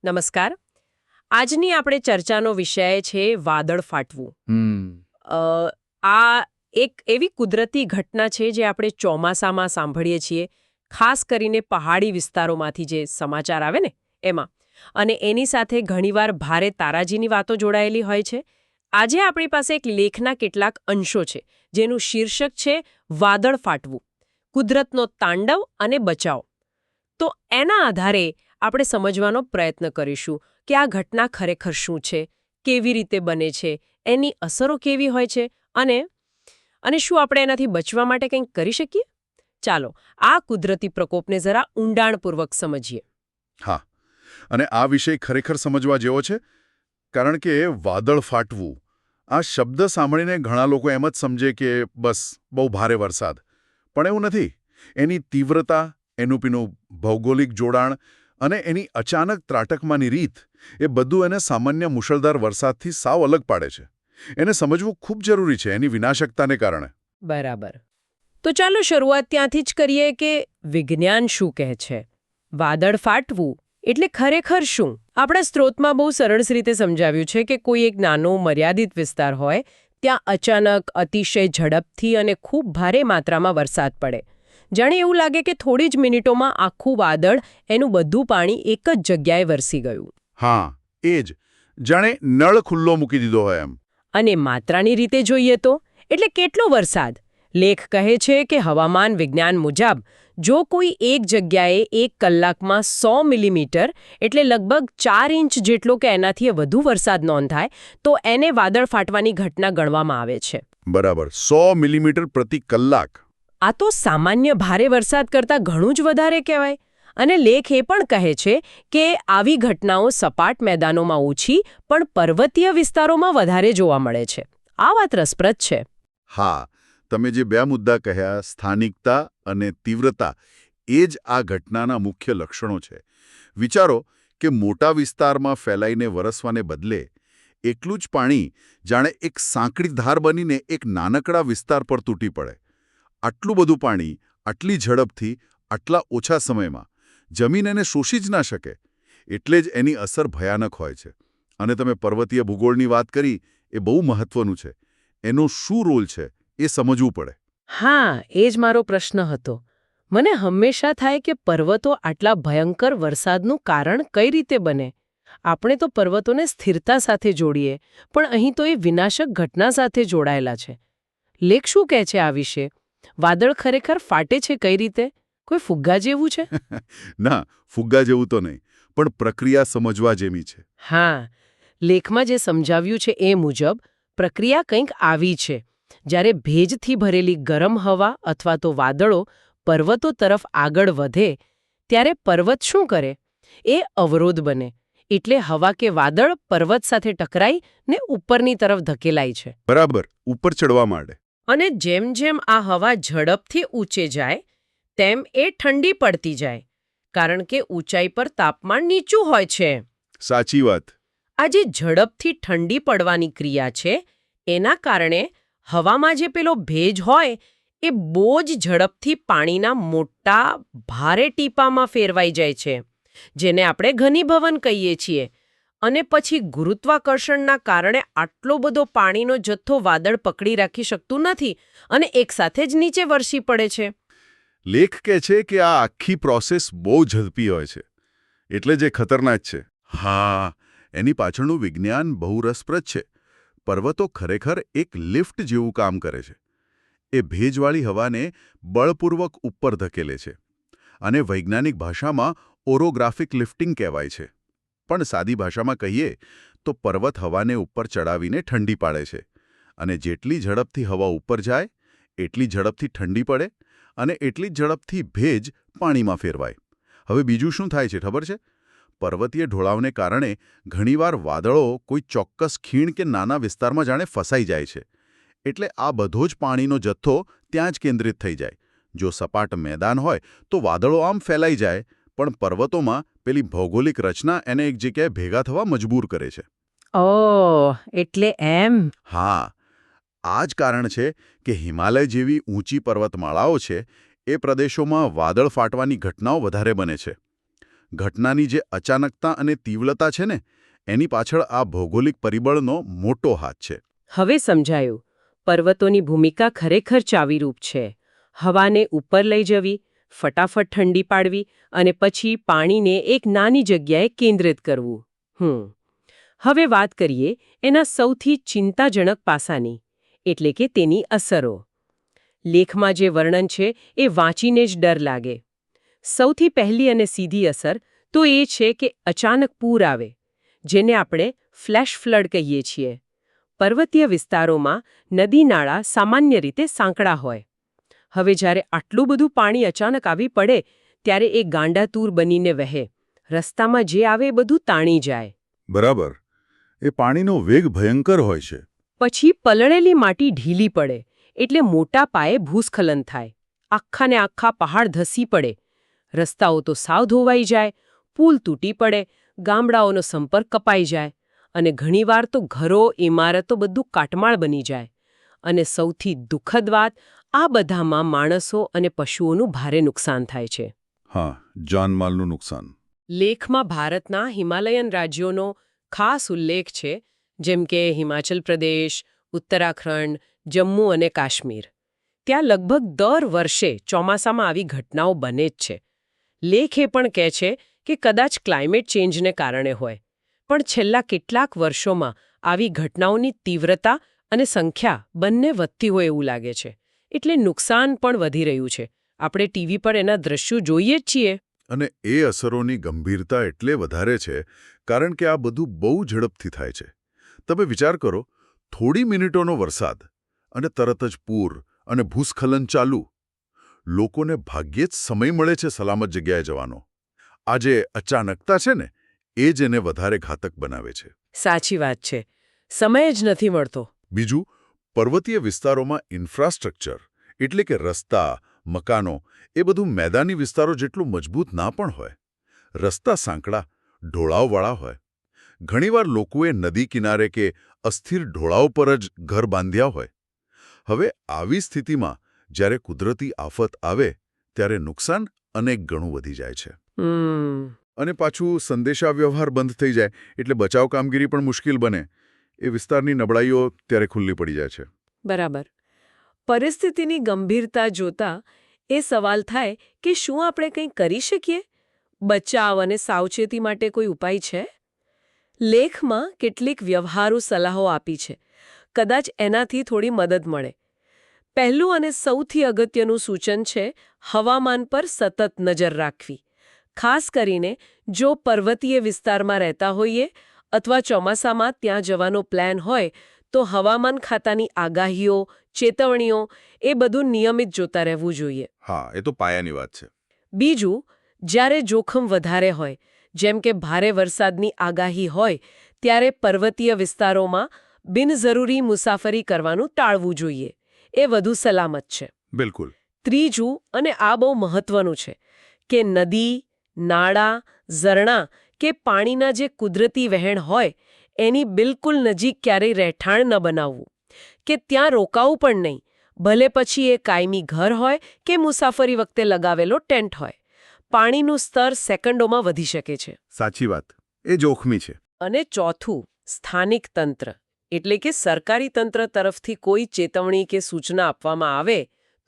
નમસ્કાર. આજની આપણે ચર્ચાનો વિષય છે વાદળ ફાટવું. અ, આ એક એવી કુદરતી ઘટના છે જે આપણે ચોમાસામાં સાંભળીએ છીએ, ખાસ કરીને પહાડી વિસ્તારોમાંથી જે સમાચાર આવે ને એમાં. અને એની સાથે ઘણીવાર ભારે તારાજીની વાતો જોડાયેલી હોય છે. આજે આપણી પાસે એક લેખના કેટલાક અંશો છે જેનું શીર્ષક છે વાદળ ફાટવું, કુદરતનો તાંડવ અને બચાવ. તો એના આધારે આપણે સમજવાનો પ્રયત્ન કરીશું કે આ ઘટના ખરેખર શું છે, કેવી રીતે બને છે, એની અસરો કેવી હોય છે અને અને શું આપણે એનાથી બચવા માટે કંઈક કરી શકીએ. ચાલો આ કુદરતી પ્રકોપને જરા ઊંડાણપૂર્વક સમજીએ. હા, અને આ વિષય ખરેખર સમજવા જેવો છે, કારણ કે વાદળ ફાટવું આ શબ્દ સાંભળીને ઘણા લોકો એમ જ સમજે કે બસ બહુ ભારે વરસાદ, પણ એવું નથી. એની તીવ્રતા, એનું પીનું ભૌગોલિક જોડાણ અને એની અચાનક ત્રાટકમાંની રીત, એ બધું એને સામાન્ય મુશળધાર વરસાદથી સાવ અલગ પાડે છે. એને સમજવું ખૂબ જરૂરી છે એની વિનાશકતાને કારણે. બરાબર. તો ચાલો શરૂઆત ત્યાંથી જ કરીએ કે વિજ્ઞાન શું કહે છે. વાદળ ફાટવું એટલે ખરેખર શું? આપણા સ્ત્રોતમાં બહુ સરળ રીતે સમજાવ્યું છે કે કોઈ એક નાનો મર્યાદિત વિસ્તાર હોય, ત્યાં અચાનક અતિશય ઝડપથી અને ખૂબ ભારે માત્રામાં વરસાદ પડે. જાણે એવું લાગે કે થોડી જ મિનિટોમાં આખું વાદળ, એનું બધું પાણી એક જ જગ્યાએ વરસી ગયું. હા, એ જ. જાણે નળ ખુલ્લો મૂકી દીધો હોય એમ. અને માત્રાની રીતે જોઈએ તો એટલે કેટલો વરસાદ? લેખ કહે છે કે હવામાન વિજ્ઞાન મુજબ જો કોઈ એક જગ્યાએ એક કલાકમાં 100 મિલીમીટર એટલે લગભગ 4 ઇંચ જેટલો કે એનાથી વધુ વરસાદ નોંધાય તો એને વાદળ ફાટવાની ઘટના ગણવામાં આવે છે. બરાબર, 100 મિલીમીટર પ્રતિ કલાક. આ તો સામાન્ય ભારે વરસાદ કરતાં ઘણું જ વધારે કહેવાય. અને લેખ એ પણ કહે છે કે આવી ઘટનાઓ સપાટ મેદાનોમાં ઓછી પણ પર્વતીય વિસ્તારોમાં વધારે જોવા મળે છે. આ વાત રસપ્રદ છે. હા, તમે જે બે મુદ્દા કહ્યા, સ્થાનિકતા અને તીવ્રતા, એ જ આ ઘટનાના મુખ્ય લક્ષણો છે. વિચારો કે મોટા વિસ્તારમાં ફેલાઈને વરસવાને બદલે એટલું જ પાણી જાણે એક સાંકડી ધાર બનીને એક નાનકડા વિસ્તાર પર તૂટી પડે. આટલું બધું પાણી આટલી ઝડપથી આટલા ઓછા સમયમાં જમીન એને શોષી જ ના શકે. એટલે જ એની અસર ભયાનક હોય છે. અને તમે પર્વતીય ભૂગોળની વાત કરી, એ બહુ મહત્વનું છે. એનો શું રોલ છે એ સમજવું પડે. હા, એ જ મારો પ્રશ્ન હતો. મને હંમેશા થાય કે પર્વતો આટલા ભયંકર વરસાદનું કારણ કઈ રીતે બને. આપણે તો પર્વતોને સ્થિરતા સાથે જોડીએ, પણ અહીં તો એ વિનાશક ઘટના સાથે જોડાયેલા છે. લેખ શું કહે છે આ વિશે? વાદળ ખરેખર ફાટે છે કઈ રીતે? કોઈ ફુગ્ગા જેવું છે? ના, ફુગ્ગા જેવું તો નહીં, પણ પ્રક્રિયા સમજવા જેમી છે. હા, લેખમાં જે સમજાવ્યું છે એ મુજબ પ્રક્રિયા કંઈક આવી છે. જ્યારે ભેજથી ભરેલી ગરમ હવા અથવા તો વાદળો પર્વતો તરફ આગળ વધે, ત્યારે પર્વત શું કરે? એ અવરોધ બને. એટલે હવા કે વાદળ પર્વત સાથે ટકરાઈ ને ઉપરની તરફ ધકેલાય છે. બરાબર, ઉપર ચડવા માંડે. અને જેમ જેમ આ હવા ઝડપથી ઊંચે જાય, તેમ એ ઠંડી પડતી જાય, કારણ કે ઊંચાઈ પર તાપમાન નીચું હોય છે. સાચી વાત. આ જે ઝડપથી ઠંડી પડવાની ક્રિયા છે, એના કારણે હવામાં જે પેલો ભેજ હોય એ બહુ જ ઝડપથી પાણીના મોટા ભારે ટીપામાં ફેરવાઈ જાય છે, જેને આપણે ઘનીભવન કહીએ છીએ. અને પછી ગુરુત્વાકર્ષણના કારણે આટલો બધો પાણીનો જથ્થો વાદળ પકડી રાખી શકતું નથી અને એકસાથે જ નીચે વરસી પડે છે. લેખ કહે છે કે આ આખી પ્રોસેસ બહુ ઝડપી હોય છે, એટલે જે ખતરનાક છે. હા, એની પાછળનું વિજ્ઞાન બહુ રસપ્રદ છે. પર્વતો ખરેખર એક લિફ્ટ જેવું કામ કરે છે. એ ભેજવાળી હવાને બળપૂર્વક ઉપર ધકેલે છે. અને વૈજ્ઞાનિક ભાષામાં ઓરોગ્રાફિક લિફ્ટિંગ કહેવાય છે. પણ સાદી ભાષામાં કહીએ તો પર્વત હવાને ઉપર ચડાવીને ઠંડી પાડે છે. અને જેટલી ઝડપથી હવા ઉપર જાય, એટલી ઝડપથી ઠંડી પડે અને એટલી ઝડપથી ભેજ પાણીમાં ફેરવાય. હવે બીજું શું થાય છે ખબર છે? પર્વતીય ઢોળાવને કારણે ઘણીવાર વાદળો કોઈ ચોક્કસ ખીણ કે નાના વિસ્તારમાં જાણે ફસાઈ જાય છે. એટલે આ બધો જ પાણીનો જથ્થો ત્યાં જ કેન્દ્રિત થઈ જાય. જો સપાટ મેદાન હોય તો વાદળો આમ ફેલાઈ જાય, પણ પર્વતોમાં પેલી ભૌગોલિક રચના એને એક જગ્યાએ ભેગા થવા મજબૂર કરે છે. ઓહ, એટલે એમ. હા, આ જ કારણ છે કે હિમાલય જેવી ઊંચી પર્વતમાળાઓ છે એ પ્રદેશોમાં વાદળ ફાટવાની ઘટનાઓ વધારે બને છે. ઘટનાની જે અચાનકતા અને તીવ્રતા છે ને એની પાછળ આ ભૌગોલિક પરિબળનો મોટો હાથ છે. હવે સમજાયું. પર્વતોની ભૂમિકા ખરેખર ચાવીરૂપ છે. હવાને ઉપર લઈ જવી, ફટાફટ ઠંડી પાડવી અને પછી પાણીને એક નાની જગ્યાએ કેન્દ્રિત કરવું. હવે વાત કરીએ એના સૌથી ચિંતાજનક પાસાની, એટલે કે તેની અસરો. લેખમાં જે વર્ણન છે એ વાંચીને જ ડર લાગે. સૌથી પહેલી અને સીધી અસર તો એ છે કે અચાનક પૂર આવે, જેને આપણે ફ્લેશ ફ્લડ કહીએ છીએ. પર્વતીય વિસ્તારોમાં નદી નાળા સામાન્ય રીતે સાંકડા હોય. હવે જ્યારે આટલું બધું પાણી અચાનક આવી પડે ત્યારે એ ગાંડાતૂર બનીને વહે. રસ્તામાં જે આવે એ બધું તાણી જાય. બરાબર. એ પાણીનો વેગ ભયંકર હોય છે. પછી પલળેલી માટી ઢીલી પડે એટલે મોટા પાયે ભૂસ્ખલન થાય. આખાને આખા પહાડ ધસી પડે. રસ્તાઓ તો સાવ ધોવાઈ જાય, પુલ તૂટી પડે, ગામડાઓનો સંપર્ક કપાઈ જાય અને ઘણીવાર તો ઘરો, ઇમારતો બધું કાટમાળ બની જાય. અને સૌથી દુઃખદ વાત, આ બધામાં માણસો અને પશુઓનું ભારે નુકસાન થાય છે. હા, જાનમાલનું નુકસાન. લેખમાં ભારતના હિમાલયન રાજ્યોનો ખાસ ઉલ્લેખ છે, જેમ કે હિમાચલ પ્રદેશ, ઉત્તરાખંડ, જમ્મુ અને કાશ્મીર. ત્યાં લગભગ દર વર્ષે ચોમાસામાં આવી ઘટનાઓ બને જ છે. લેખ એ પણ કહે છે કે કદાચ ક્લાઇમેટ ચેન્જને કારણે હોય, પણ છેલ્લા કેટલાક વર્ષોમાં આવી ઘટનાઓની તીવ્રતા અને સંખ્યા બંને વધતી હોય એવું લાગે છે. એટલે નુકસાન પણ વધી રહ્યું છે. આપણે ટીવી પર એના દ્રશ્યો જોઈએ જ છીએ. અને એ અસરોની ગંભીરતા એટલે વધારે છે કારણ કે આ બધું બહુ ઝડપથી થાય છે. તમે વિચાર કરો, થોડી મિનિટોનો વરસાદ અને તરત જ પૂર અને ભૂસ્ખલન ચાલુ. લોકોને ભાગ્યે જ સમય મળે છે સલામત જગ્યાએ જવાનો. આ જે અચાનકતા છે ને એ જ એને વધારે ઘાતક બનાવે છે. સાચી વાત છે. સમય જ નથી મળતો. બીજું, પર્વતીય વિસ્તારોમાં ઇન્ફ્રાસ્ટ્રક્ચર એટલે કે રસ્તા, મકાનો એ બધું મેદાની વિસ્તારો જેટલું મજબૂત ના પણ હોય. રસ્તા સાંકડા, ઢોળાવવાળા હોય. ઘણીવાર લોકોએ નદી કિનારે કે અસ્થિર ઢોળાવ પર જ ઘર બાંધ્યા હોય. હવે આવી સ્થિતિમાં જ્યારે કુદરતી આફત આવે ત્યારે નુકસાન અનેક ગણું વધી જાય છે. અને પાછું સંદેશાવ્યવહાર બંધ થઈ જાય એટલે બચાવ કામગીરી પણ મુશ્કેલ બને. એ વિસ્તારની નબળાઈઓ ત્યારે ખુલ્લી પડી જાય છે. બરાબર. પરિસ્થિતિની ગંભીરતા જોતા એ સવાલ થાય કે શું આપણે કંઈ કરી શકીએ? બચાવ અને સાવચેતી માટે કોઈ ઉપાય છે? લેખમાં કેટલીક વ્યવહારુ સલાહો આપી છે. કદાચ એનાથી થોડી મદદ મળે. પહેલું અને સૌથી અગત્યનું સૂચન છે હવામાન પર સતત નજર રાખવી. ખાસ કરીને જો પર્વતીય વિસ્તારમાં રહેતા હોઈએ અથવા ચોમાસામાં ત્યાં જવાનો પ્લાન હોય તો હવામાન ખાતાની આગાહીઓ, ચેતવણીઓ એ બધું નિયમિત જોતા રહેવું જોઈએ. હા, એ તો પાયાની વાત છે. બીજું, જ્યારે જોખમ વધારે હોય, જેમ કે ભારે વરસાદની આગાહી હોય, ત્યારે પર્વતીય વિસ્તારોમાં બિનજરૂરી મુસાફરી કરવાનું ટાળવું જોઈએ. એ વધુ સલામત છે. બિલકુલ. ત્રીજું, અને આ બહુ મહત્વનું છે, કે નદી, નાળા, ઝરણા કે પાણીના જે કુદરતી વહેણ હોય એની બિલકુલ નજીક ક્યારેય રહેઠાણ ન બનાવવું, કે ત્યાં રોકાવું પણ નહીં, ભલે પછી એ કાયમી ઘર હોય કે મુસાફરી વખતે લગાવેલો ટેન્ટ હોય. પાણીનું સ્તર સેકન્ડોમાં વધી શકે છે. સાચી વાત. એ જોખમી છે. અને ચોથું, સ્થાનિક તંત્ર એટલે કે સરકારી તંત્ર તરફથી કોઈ ચેતવણી કે સૂચના આપવામાં આવે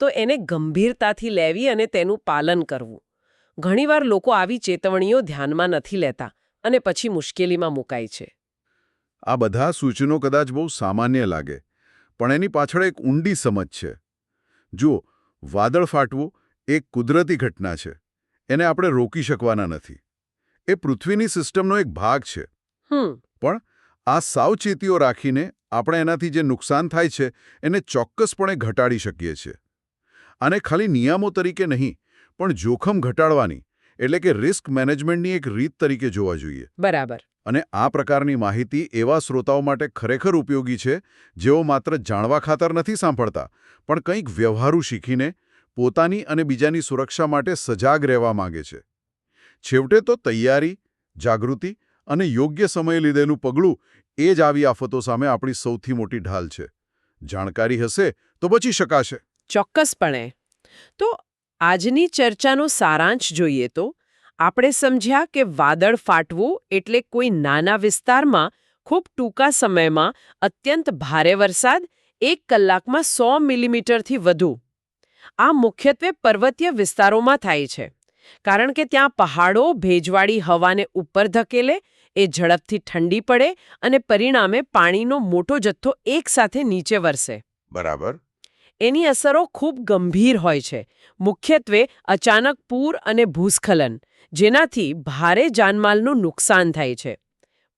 તો એને ગંભીરતાથી લેવી અને તેનું પાલન કરવું. ઘણીવાર લોકો આવી ચેતવણીઓ ધ્યાનમાં નથી લેતા અને પછી મુશ્કેલીમાં મુકાય છે. આ બધા સૂચનો કદાચ બહુ સામાન્ય લાગે, પણ એની પાછળ એક ઊંડી સમજ છે. જુઓ, વાદળ ફાટવું એક કુદરતી ઘટના છે. એને આપણે રોકી શકવાના નથી. એ પૃથ્વીની સિસ્ટમનો એક ભાગ છે. પણ આ સાવચેતીઓ રાખીને આપણે એનાથી જે નુકસાન થાય છે એને ચોક્કસપણે ઘટાડી શકીએ છીએ. આને ખાલી નિયમો તરીકે નહીં, પણ જોખમ ઘટાડવાની એટલે કે રિસ્ક મેનેજમેન્ટની એક રીત તરીકે જોવા જોઈએ. બરાબર. અને આ પ્રકારની માહિતી એવા શ્રોતાઓ માટે ખરેખર ઉપયોગી છે જેઓ માત્ર જાણવા ખાતર નથી સાંભળતા, પણ કંઈક વ્યવહારુ શીખીને પોતાની અને બીજાની સુરક્ષા માટે સજાગ રહેવા માંગે છે. છેવટે તો તૈયારી, જાગૃતિ અને યોગ્ય સમયે લીધેલું પગલું એ જ આવી આફતો સામે આપણી સૌથી મોટી ઢાલ છે. જાણકારી હશે તો બચી શકાશે. ચોક્કસપણે. તો આજની ચર્ચાનો સારાંશ જોઈએ તો આપણે સમજ્યા કે વાદળ ફાટવું એટલે કોઈ નાના વિસ્તારમાં ખૂબ ટૂંકા સમયમાં અત્યંત ભારે વરસાદ 1 કલાકમાં 100 મિલીમીટરથી વધુ. આ મુખ્યત્વે પર્વતીય વિસ્તારોમાં થાય છે, કારણ કે ત્યાં પહાડો ભેજવાળી હવાને ઉપર ધકેલે, એ ઝડપથી ઠંડી પડે અને પરિણામે પાણીનો મોટો જથ્થો એકસાથે નીચે વરસે. બરાબર. એની અસરો ખૂબ ગંભીર હોય છે, મુખ્યત્વે અચાનક પૂર અને ભૂસ્ખલન, જેનાથી ભારે જાનમાલનું નુકસાન થાય છે.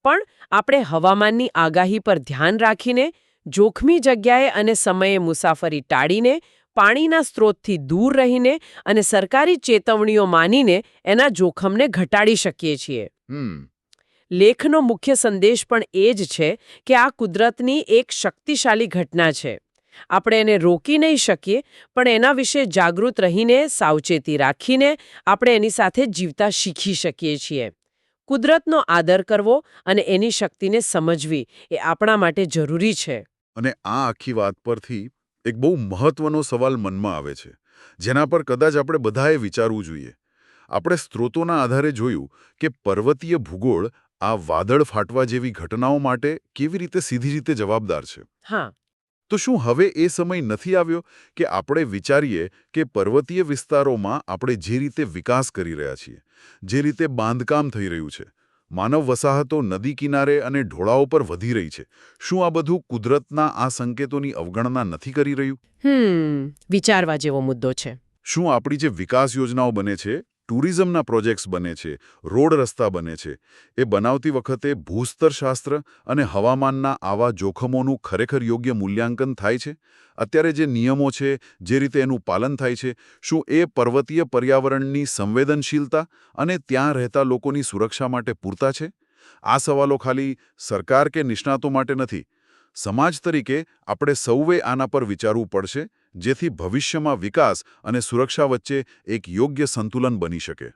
પણ આપણે હવામાનની આગાહી પર ધ્યાન રાખીને, જોખમી જગ્યાએ અને સમયે મુસાફરી ટાળીને, પાણીના સ્ત્રોતથી દૂર રહીને અને સરકારી ચેતવણીઓ માનીને એના જોખમને ઘટાડી શકીએ છીએ. લેખનો મુખ્ય સંદેશ પણ એ જ છે કે આ કુદરતની એક શક્તિશાળી ઘટના છે. આપણે એને રોકી નહીં શકીએ, પણ એના વિશે જાગૃત રહીને, સાવચેતી રાખીને આપણે એની સાથે જીવતા શીખી શકીએ છીએ. કુદરતનો આદર કરવો અને એની શક્તિને સમજવી એ આપણા માટે જરૂરી છે. અને આ આખી વાત પરથી એક બહુ મહત્વનો સવાલ મનમાં આવે છે, જેના પર કદાચ આપણે બધાએ વિચારવું જોઈએ. આપણે સ્ત્રોતોના આધારે જોયું કે પર્વતીય ભૂગોળ આ વાદળ ફાટવા જેવી ઘટનાઓ માટે કેવી રીતે સીધી રીતે જવાબદાર છે. હા, તો શું હવે એ સમય નથી આવ્યો કે આપણે વિચારીએ કે પર્વતીય વિસ્તારોમાં આપણે જે રીતે વિકાસ કરી રહ્યા છીએ, જે રીતે બાંધકામ થઈ રહ્યું છે, માનવ વસાહતો નદી કિનારે અને ઢોળાવો પર વધી રહી છે, શું આ બધું કુદરતના આ સંકેતોની અવગણના નથી કરી રહ્યું? વિચારવા જેવો મુદ્દો છે. શું આપણી જે વિકાસ યોજનાઓ બને છે, ટુરિઝમના પ્રોજેક્ટ્સ બને છે, રોડ રસ્તા બને છે, એ બનાવતી વખતે ભૂસ્તરશાસ્ત્ર અને હવામાનના આવા જોખમોનું ખરેખર યોગ્ય મૂલ્યાંકન થાય છે? અત્યારે જે નિયમો છે, જે રીતે એનું પાલન થાય છે, શું એ પર્વતીય પર્યાવરણની સંવેદનશીલતા અને ત્યાં રહેતા લોકોની સુરક્ષા માટે પૂરતા છે? આ સવાલો ખાલી સરકાર કે નિષ્ણાતો માટે નથી. સમાજ તરીકે આપણે સૌએ આના પર વિચારવું પડશે, જેથી ભવિષ્યમાં વિકાસ અને સુરક્ષા વચ્ચે એક યોગ્ય સંતુલન બની શકે.